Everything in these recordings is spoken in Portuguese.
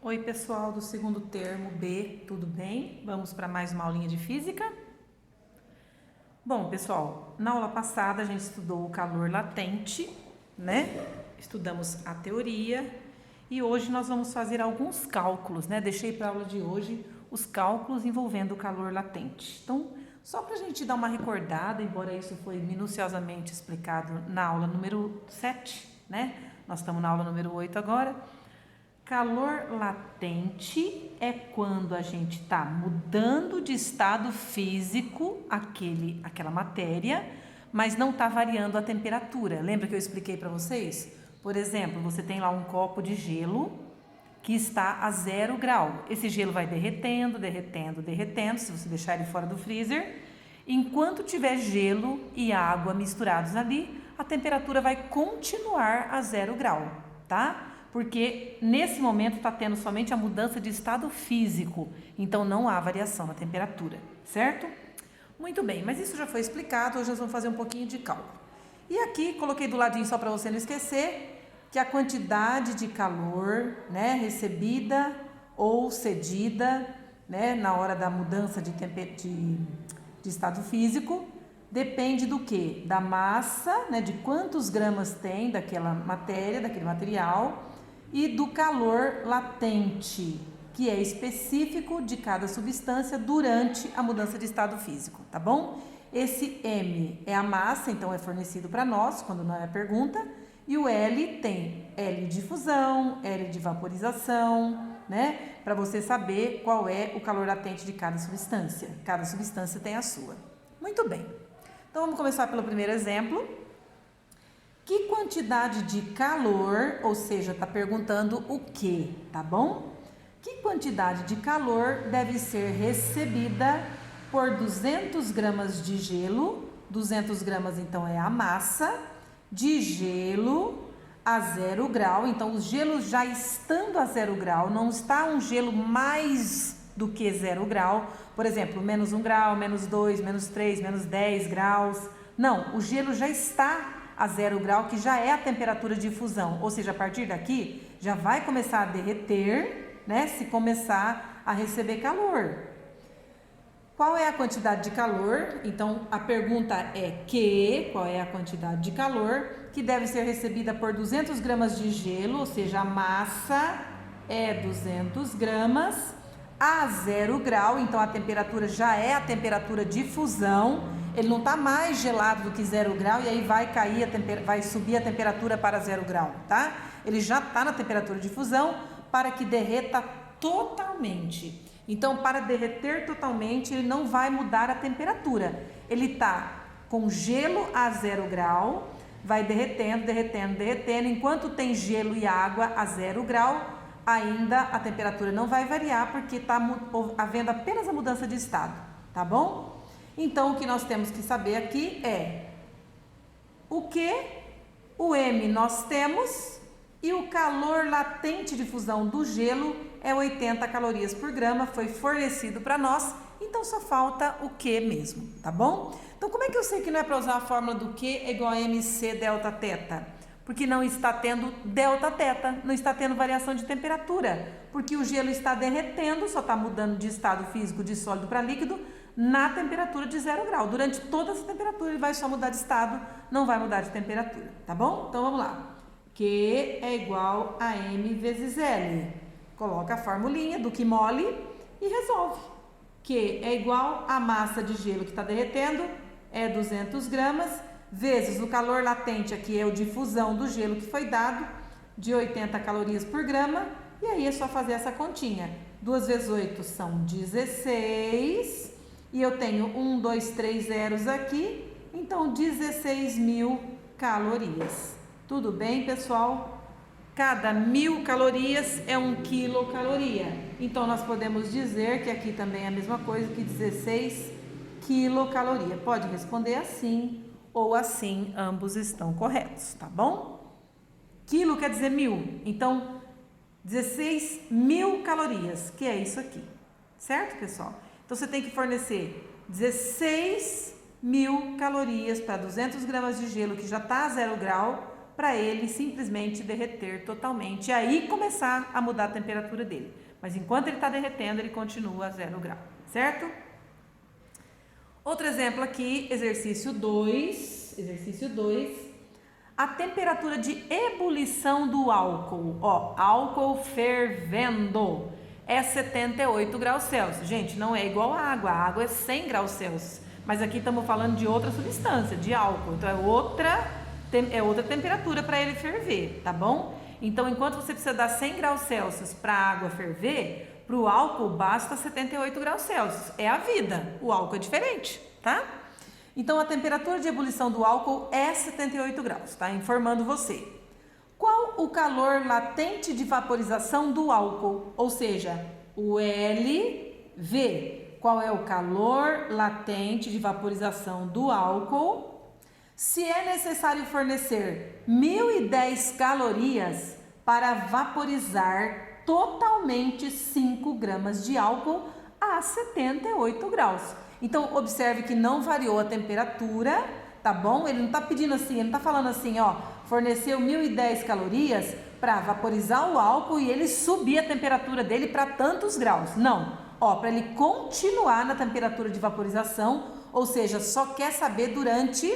Oi pessoal do segundo termo B, tudo bem? Vamos para mais uma aulinha de física? Bom pessoal, na aula passada a gente estudou o calor latente, né? Estudamos a teoria e hoje nós vamos fazer alguns cálculos, né? Deixei para a aula de hoje os cálculos envolvendo o calor latente. Então, só para a gente dar uma recordada, embora isso foi minuciosamente explicado na aula número 7, né? Nós estamos na aula número 8 agora. Calor latente é quando a gente está mudando de estado físico aquela matéria, mas não está variando a temperatura. Lembra que eu expliquei para vocês? Por exemplo, você tem lá um copo de gelo que está a 0 grau. Esse gelo vai derretendo, derretendo, derretendo, se você deixar ele fora do freezer. Enquanto tiver gelo e água misturados ali, a temperatura vai continuar a 0 grau, tá? Porque nesse momento está tendo somente a mudança de estado físico, então não há variação na temperatura, certo? Muito bem, mas isso já foi explicado, hoje nós vamos fazer um pouquinho de cálculo. E aqui, coloquei do ladinho só para você não esquecer, que a quantidade de calor, né, recebida ou cedida, né, na hora da mudança de estado físico, depende do quê? Da massa, né, de quantos gramas tem daquela matéria, daquele material, e do calor latente, que é específico de cada substância durante a mudança de estado físico, tá bom? Esse M é a massa, então é fornecido para nós, quando não é a pergunta, e o L tem L de fusão, L de vaporização, né? Para você saber qual é o calor latente de cada substância. Cada substância tem a sua. Muito bem. Então vamos começar pelo primeiro exemplo. Que quantidade de calor, ou seja, está perguntando o que, tá bom? Que quantidade de calor deve ser recebida por 200 gramas de gelo, 200 gramas então é a massa, de gelo a 0 grau, então os gelos já estando a 0 grau, não está um gelo mais do que 0 grau, por exemplo, menos 1 grau, menos 2, menos 3, menos 10 graus, não, o gelo já está a 0 grau, que já é a temperatura de fusão, ou seja, a partir daqui já vai começar a derreter, né, se começar a receber calor. Qual é a quantidade de calor? Então, a pergunta é qual é a quantidade de calor que deve ser recebida por 200 gramas de gelo, ou seja, a massa é 200 gramas a 0 grau, então a temperatura já é a temperatura de fusão, ele não está mais gelado do que 0 grau e aí vai cair, vai subir a temperatura para 0 grau, tá? Ele já está na temperatura de fusão para que derreta totalmente. Então, para derreter totalmente, ele não vai mudar a temperatura. Ele está com gelo a 0 grau, vai derretendo, derretendo, derretendo. Enquanto tem gelo e água a 0 grau, ainda a temperatura não vai variar, porque está havendo apenas a mudança de estado, tá bom? Então, o que nós temos que saber aqui é o que o M nós temos e o calor latente de fusão do gelo é 80 calorias por grama, foi fornecido para nós, então só falta o Q mesmo, tá bom? Então, como é que eu sei que não é para usar a fórmula do Q é igual a MC delta teta? Porque não está tendo delta teta, não está tendo variação de temperatura, porque o gelo está derretendo, só está mudando de estado físico de sólido para líquido na temperatura de 0 grau. Durante toda essa temperatura ele vai só mudar de estado, não vai mudar de temperatura, tá bom? Então vamos lá. Q é igual a M vezes L. Coloca a formulinha do que mole e resolve. Q é igual a massa de gelo que está derretendo, é 200 gramas, vezes o calor latente, aqui é o de fusão do gelo que foi dado, de 80 calorias por grama, e aí é só fazer essa continha. 2 vezes 8 são 16, e eu tenho 1, 2, 3 zeros aqui, então 16.000 calorias. Tudo bem, pessoal? Cada 1.000 calorias é 1 quilocaloria. Então, nós podemos dizer que aqui também é a mesma coisa que 16 quilocaloria. Pode responder assim ou assim, ambos estão corretos, tá bom? Quilo quer dizer 1.000, então 16.000 calorias, que é isso aqui, certo, pessoal? Então, você tem que fornecer 16.000 calorias para 200 gramas de gelo que já está a 0 grau, para ele simplesmente derreter totalmente e aí começar a mudar a temperatura dele. Mas enquanto ele está derretendo, ele continua a 0 grau, certo? Outro exemplo aqui, exercício 2. Exercício 2. A temperatura de ebulição do álcool, ó, álcool fervendo, é 78 graus Celsius. Gente, não é igual a água é 100 graus Celsius. Mas aqui estamos falando de outra substância, de álcool. Então é outra temperatura para ele ferver, tá bom? Então, enquanto você precisa dar 100 graus Celsius para a água ferver, para o álcool basta 78 graus Celsius. É a vida. O álcool é diferente, tá? Então, a temperatura de ebulição do álcool é 78 graus, tá? Informando você. Qual o calor latente de vaporização do álcool? Ou seja, o LV. Qual é o calor latente de vaporização do álcool? Se é necessário fornecer 1.010 calorias para vaporizar totalmente 5 gramas de álcool a 78 graus. Então, observe que não variou a temperatura, tá bom? Ele não está pedindo assim, ele não está falando assim, ó, forneceu 1.010 calorias para vaporizar o álcool e ele subir a temperatura dele para tantos graus. Não, ó, para ele continuar na temperatura de vaporização, ou seja, só quer saber durante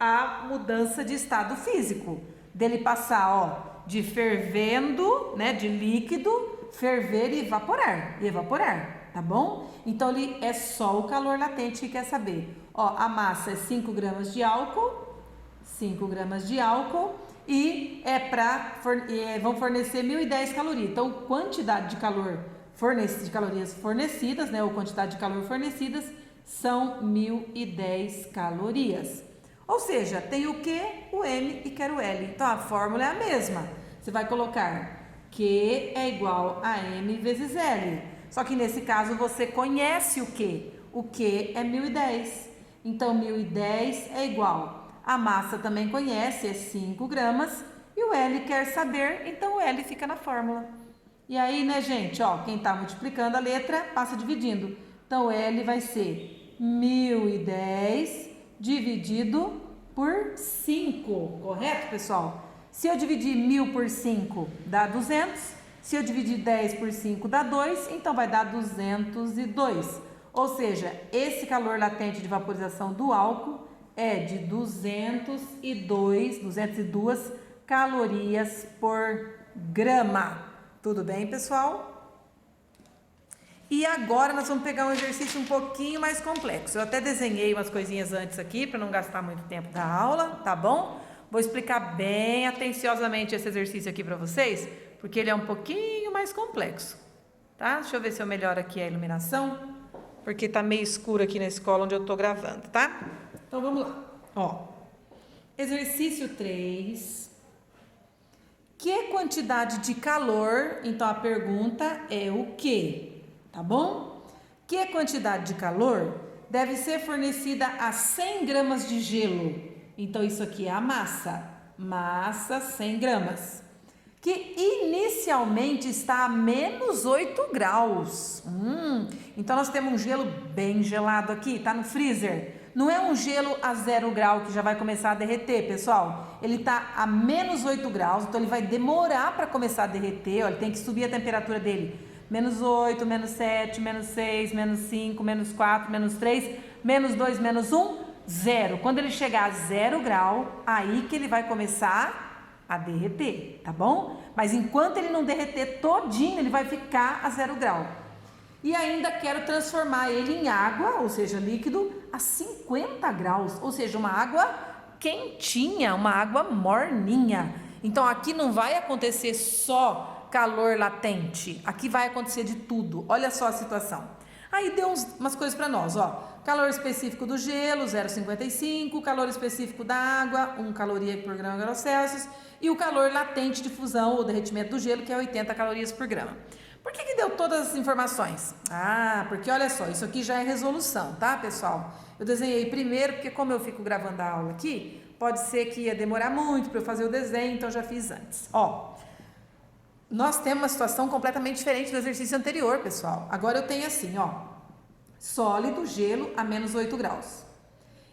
a mudança de estado físico, dele passar, ó, de fervendo, né, de líquido, ferver e evaporar, tá bom? Então, ele é só o calor latente que quer saber. Ó, a massa é 5 gramas de álcool, 5 gramas de álcool, e vão fornecer 1.010 calorias. Então, quantidade de calorias fornecidas, né, ou quantidade de calor fornecidas, são 1.010 calorias. Ou seja, tem o Q, o M e quero o L. Então, a fórmula é a mesma. Você vai colocar Q é igual a M vezes L. Só que nesse caso você conhece o Q. O Q é 1.010. Então, 1.010 é igual. A massa também conhece, é 5 gramas. E o L quer saber, então o L fica na fórmula. E aí, né, gente, ó, quem está multiplicando a letra passa dividindo. Então, L vai ser 1.010 dividido por 5. Correto, pessoal? Se eu dividir 1.000 por 5, dá 200. Se eu dividir 10 por 5 dá 2, então vai dar 202. Ou seja, esse calor latente de vaporização do álcool é de 202 calorias por grama. Tudo bem, pessoal? E agora nós vamos pegar um exercício um pouquinho mais complexo. Eu até desenhei umas coisinhas antes aqui para não gastar muito tempo da aula, tá bom? Vou explicar bem atenciosamente esse exercício aqui para vocês, porque ele é um pouquinho mais complexo, tá? Deixa eu ver se eu melhoro aqui a iluminação, porque tá meio escuro aqui na escola onde eu tô gravando, tá? Então, vamos lá. Ó, exercício 3. Que quantidade de calor, então a pergunta é o quê? Tá bom? Que quantidade de calor deve ser fornecida a 100 gramas de gelo? Então, isso aqui é a massa. Massa, 100 gramas. Que inicialmente está a menos 8 graus. Então, nós temos um gelo bem gelado aqui, tá no freezer. Não é um gelo a 0 grau que já vai começar a derreter, pessoal. Ele está a menos 8 graus, então ele vai demorar para começar a derreter. Ó, ele tem que subir a temperatura dele. Menos 8, menos 7, menos 6, menos 5, menos 4, menos 3, menos 2, menos 1, 0. Quando ele chegar a 0 grau, aí que ele vai começar a derreter, tá bom? Mas enquanto ele não derreter todinho, ele vai ficar a 0 grau. E ainda quero transformar ele em água, ou seja, líquido, a 50 graus, ou seja, uma água quentinha, uma água morninha. Então, aqui não vai acontecer só calor latente, aqui vai acontecer de tudo. Olha só a situação. Aí deu umas coisas para nós, ó. Calor específico do gelo, 0,55. Calor específico da água, 1 caloria por grau Celsius. E o calor latente de fusão ou derretimento do gelo, que é 80 calorias por grama. Por que deu todas as informações? Ah, porque olha só, isso aqui já é resolução, tá, pessoal? Eu desenhei primeiro, porque como eu fico gravando a aula aqui, pode ser que ia demorar muito para eu fazer o desenho, então já fiz antes. Ó, nós temos uma situação completamente diferente do exercício anterior, pessoal. Agora eu tenho assim, ó, sólido, gelo a menos 8 graus.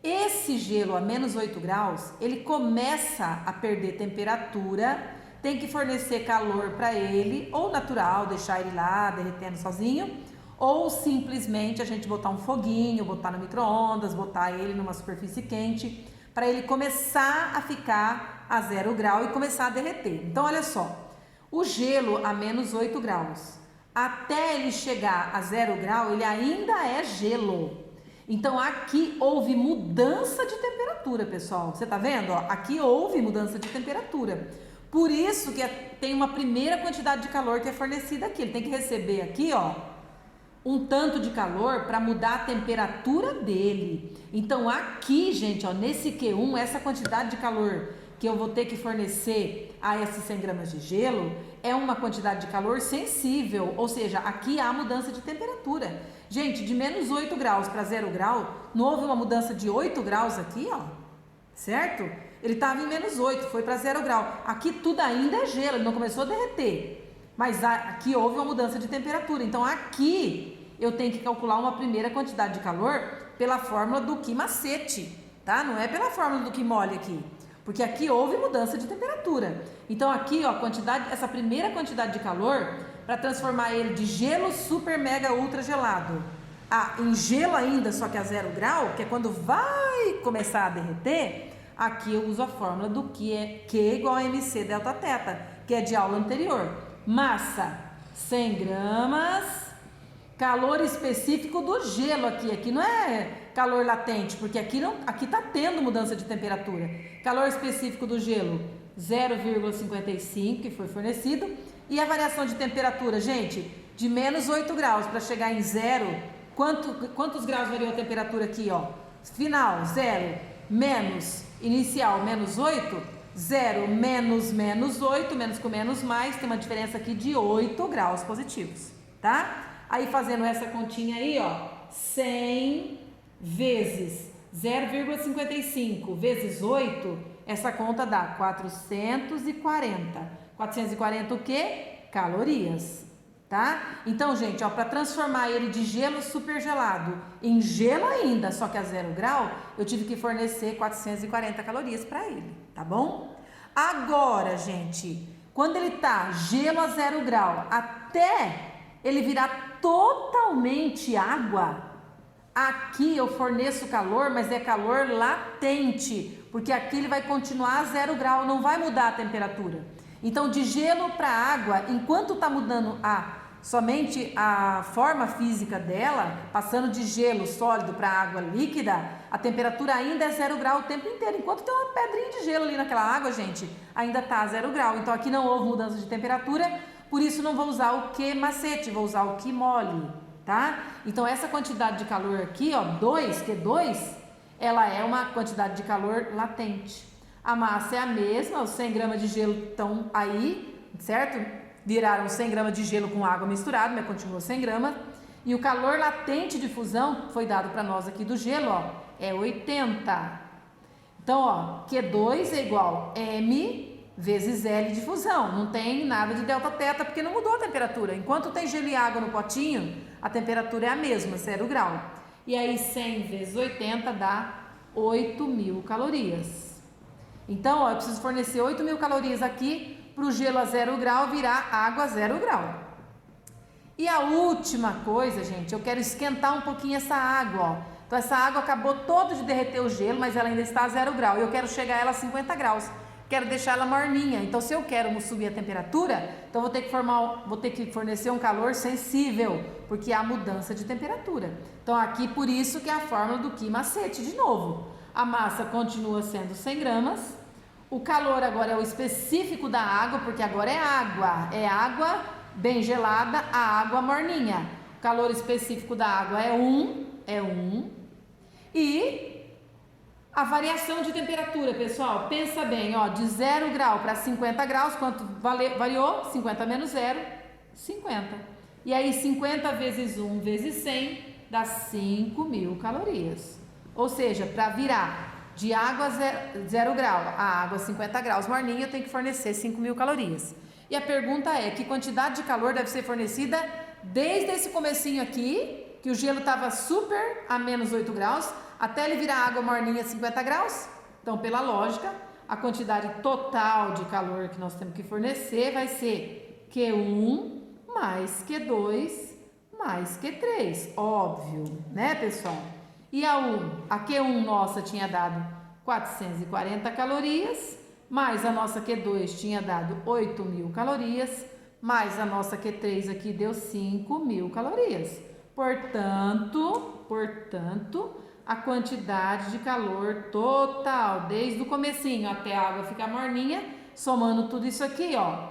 Esse gelo a menos 8 graus, ele começa a perder temperatura, tem que fornecer calor para ele, ou natural, deixar ele lá derretendo sozinho, ou simplesmente a gente botar um foguinho, botar no micro-ondas, botar ele numa superfície quente, para ele começar a ficar a 0 grau e começar a derreter. Então, olha só, o gelo a menos 8 graus, até ele chegar a 0 grau, ele ainda é gelo. Então, aqui houve mudança de temperatura, pessoal. Você tá vendo? Ó, aqui houve mudança de temperatura. Por isso que tem uma primeira quantidade de calor que é fornecida aqui. Ele tem que receber aqui, ó, um tanto de calor para mudar a temperatura dele. Então, aqui, gente, ó, nesse Q1, essa quantidade de calor que eu vou ter que fornecer a esses 100 gramas de gelo é uma quantidade de calor sensível, ou seja, aqui há mudança de temperatura. Gente, de menos 8 graus para 0 grau, não houve uma mudança de 8 graus aqui, ó, certo? Ele estava em menos 8, foi para 0 grau. Aqui tudo ainda é gelo, ele não começou a derreter, mas aqui houve uma mudança de temperatura. Então, aqui eu tenho que calcular uma primeira quantidade de calor pela fórmula do Q macete, tá? Não é pela fórmula do Q mole aqui. Porque aqui houve mudança de temperatura. Então aqui, ó, essa primeira quantidade de calor, para transformar ele de gelo super mega ultra gelado em gelo ainda, só que a 0 grau, que é quando vai começar a derreter, aqui eu uso a fórmula do Q igual a MC delta teta, que é de aula anterior. Massa, 100 gramas, calor específico do gelo aqui não é calor latente, porque aqui está tendo mudança de temperatura. Calor específico do gelo, 0,55, que foi fornecido. E a variação de temperatura, gente, de menos 8 graus para chegar em 0, quantos graus variou a temperatura aqui, ó? Final, 0, menos, inicial, menos 8, 0, menos 8, menos com menos mais, tem uma diferença aqui de 8 graus positivos, tá? Aí fazendo essa continha aí, ó, 100 vezes 0,55 vezes 8, essa conta dá 440. 440 o quê? Calorias, tá? Então, gente, ó, para transformar ele de gelo super gelado em gelo ainda, só que a 0 grau, eu tive que fornecer 440 calorias para ele, tá bom? Agora, gente, quando ele tá gelo a 0 grau, até ele virar totalmente água, aqui eu forneço calor, mas é calor latente, porque aqui ele vai continuar a 0 grau, não vai mudar a temperatura. Então, de gelo para água, enquanto está mudando somente a forma física dela, passando de gelo sólido para água líquida, a temperatura ainda é 0 grau o tempo inteiro. Enquanto tem uma pedrinha de gelo ali naquela água, gente, ainda está a 0 grau. Então, aqui não houve mudança de temperatura, por isso não vou usar o Q macete, vou usar o Q mole, tá? Então, essa quantidade de calor aqui, ó, Q2, ela é uma quantidade de calor latente. A massa é a mesma, os 100 gramas de gelo estão aí, certo? Viraram 100 gramas de gelo com água misturada, mas continua 100 gramas. E o calor latente de fusão, foi dado para nós aqui do gelo, ó, é 80. Então, ó, Q2 é igual M vezes L de fusão. Não tem nada de delta teta, porque não mudou a temperatura. Enquanto tem gelo e água no potinho, a temperatura é a mesma, 0 grau. E aí 100 vezes 80 dá 8.000 calorias. Então, ó, eu preciso fornecer 8.000 calorias aqui para o gelo a 0 grau virar água a 0 grau. E a última coisa, gente, eu quero esquentar um pouquinho essa água, ó. Então, essa água acabou toda de derreter o gelo, mas ela ainda está a 0 grau. E eu quero chegar ela a 50 graus. Quero deixar ela morninha. Então, se eu quero subir a temperatura, então vou ter que fornecer um calor sensível, porque há mudança de temperatura. Então, aqui por isso que é a fórmula do Q macete, de novo. A massa continua sendo 100 gramas. O calor agora é o específico da água, porque agora é água bem gelada, a água morninha. O calor específico da água é 1. E a variação de temperatura, pessoal, pensa bem, ó, de 0 grau para 50 graus, quanto variou? 50 menos 0, 50. E aí 50 vezes 1 vezes 100 dá 5.000 calorias. Ou seja, para virar de água a 0 grau a água a 50 graus morninha, eu tenho que fornecer 5.000 calorias. E a pergunta é, que quantidade de calor deve ser fornecida desde esse comecinho aqui, que o gelo estava super a menos 8 graus, até ele virar água morninha a 50 graus. Então, pela lógica, a quantidade total de calor que nós temos que fornecer vai ser Q1 mais Q2 mais Q3, óbvio, né, pessoal? E a Q1 nossa tinha dado 440 calorias, mais a nossa Q2 tinha dado 8.000 calorias, mais a nossa Q3 aqui deu 5.000 calorias. Portanto, a quantidade de calor total, desde o comecinho até a água ficar morninha, somando tudo isso aqui, ó,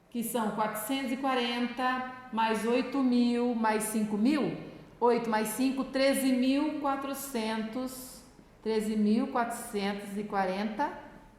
que são 440 mais 8.000 mais 5.000, 8 mais 5, 13.440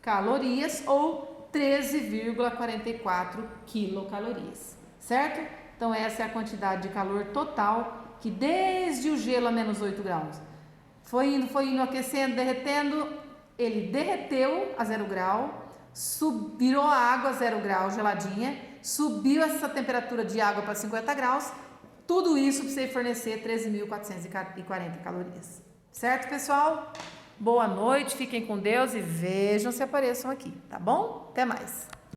calorias ou 13,44 quilocalorias, certo? Então essa é a quantidade de calor total que desde o gelo a menos 8 graus foi indo aquecendo, derretendo, ele derreteu a 0 grau, virou a água a 0 grau geladinha, subiu essa temperatura de água para 50 graus, tudo isso para você fornecer 13.440 calorias. Certo, pessoal? Boa noite, fiquem com Deus e vejam se apareçam aqui, tá bom? Até mais!